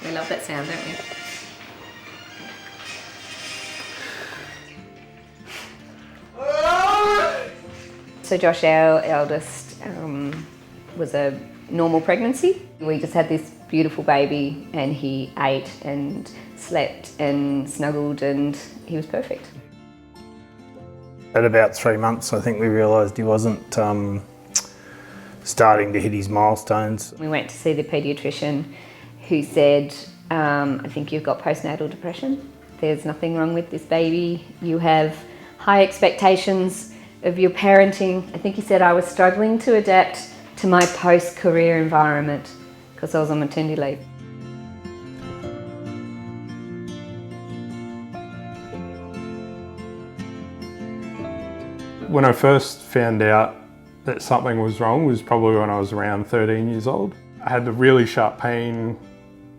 We love that sound, don't we? So Josh, our eldest, was a normal pregnancy. We just had this beautiful baby and he ate and slept and snuggled and he was perfect. At about 3 months, I think we realised he wasn't starting to hit his milestones. We went to see the paediatrician who said, I think you've got postnatal depression. There's nothing wrong with this baby. You have high expectations of your parenting. I think he said I was struggling to adapt to my post-career environment because I was on maternity leave. When I first found out that something was wrong was probably when I was around 13 years old. I had a really sharp pain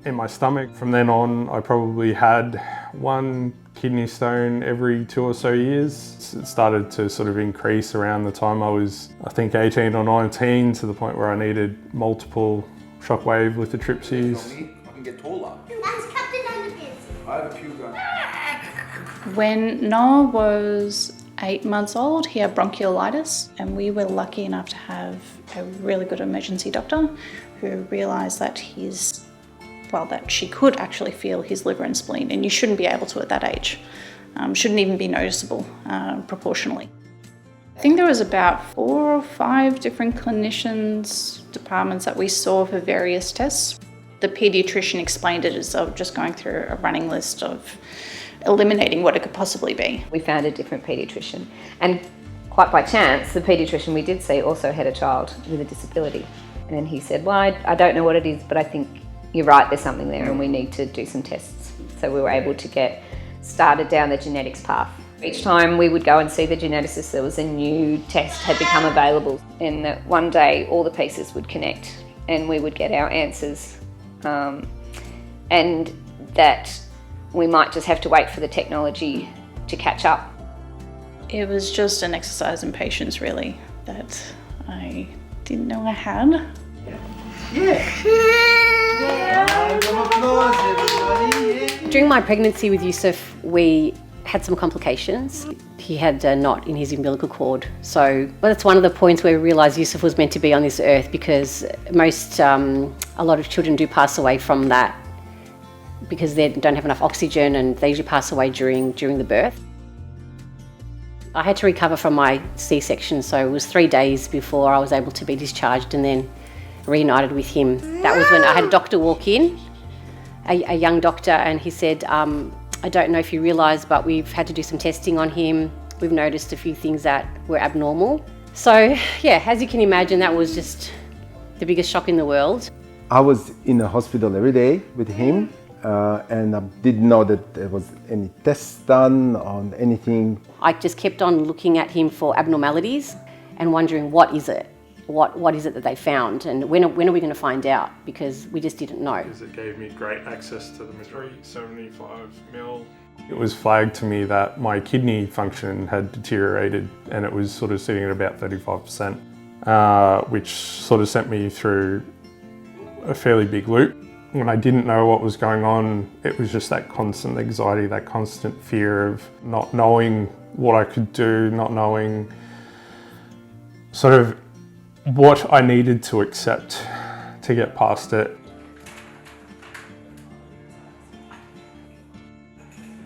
in my stomach. From then on, I probably had 1 kidney stone every 2 or so years. It started to sort of increase around the time I was, I think, 18 or 19, to the point where I needed multiple shockwave lithotripsies. I can get taller. I have a few guns. When Noah was 8 months old, he had bronchiolitis, and we were lucky enough to have a really good emergency doctor who realised that that she could actually feel his liver and spleen, and you shouldn't be able to at that age. Shouldn't even be noticeable proportionally. I think there was about 4 or 5 different clinicians, departments that we saw for various tests. The paediatrician explained it as just going through a running list of eliminating what it could possibly be. We found a different paediatrician, and quite by chance, the paediatrician we did see also had a child with a disability. And he said, well, I don't know what it is, but I think you're right, there's something there and we need to do some tests. So we were able to get started down the genetics path. Each time we would go and see the geneticist, there was a new test had become available, and that one day all the pieces would connect and we would get our answers, and that we might just have to wait for the technology to catch up. It was just an exercise in patience, really, that I didn't know I had. During my pregnancy with Yusuf, we had some complications. He had a knot in his umbilical cord. So that's one of the points where we realised Yusuf was meant to be on this earth, because a lot of children do pass away from that because they don't have enough oxygen, and they usually pass away during the birth. I had to recover from my C-section, so it was 3 days before I was able to be discharged and then reunited with him. That was when I had a doctor walk in, a young doctor, and he said, I don't know if you realise, but we've had to do some testing on him. We've noticed a few things that were abnormal. So yeah, as you can imagine, that was just the biggest shock in the world. I was in the hospital every day with him, and I didn't know that there was any tests done on anything. I just kept on looking at him for abnormalities and wondering, what is it? What is it that they found, and when are we going to find out? Because we just didn't know. Because it gave me great access to the 375 ml. It was flagged to me that my kidney function had deteriorated, and it was sort of sitting at about 35%, which sort of sent me through a fairly big loop. When I didn't know what was going on, it was just that constant anxiety, that constant fear of not knowing what I could do, not knowing sort of what I needed to accept to get past it.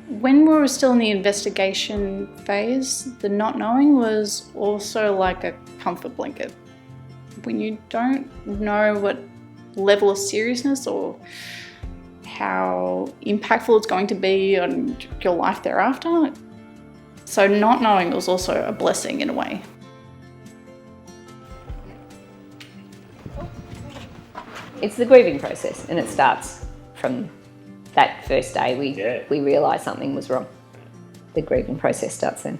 When we were still in the investigation phase, the not knowing was also like a comfort blanket. When you don't know what level of seriousness or how impactful it's going to be on your life thereafter, so not knowing was also a blessing in a way. It's the grieving process, and it starts from that first day we realised something was wrong. The grieving process starts then.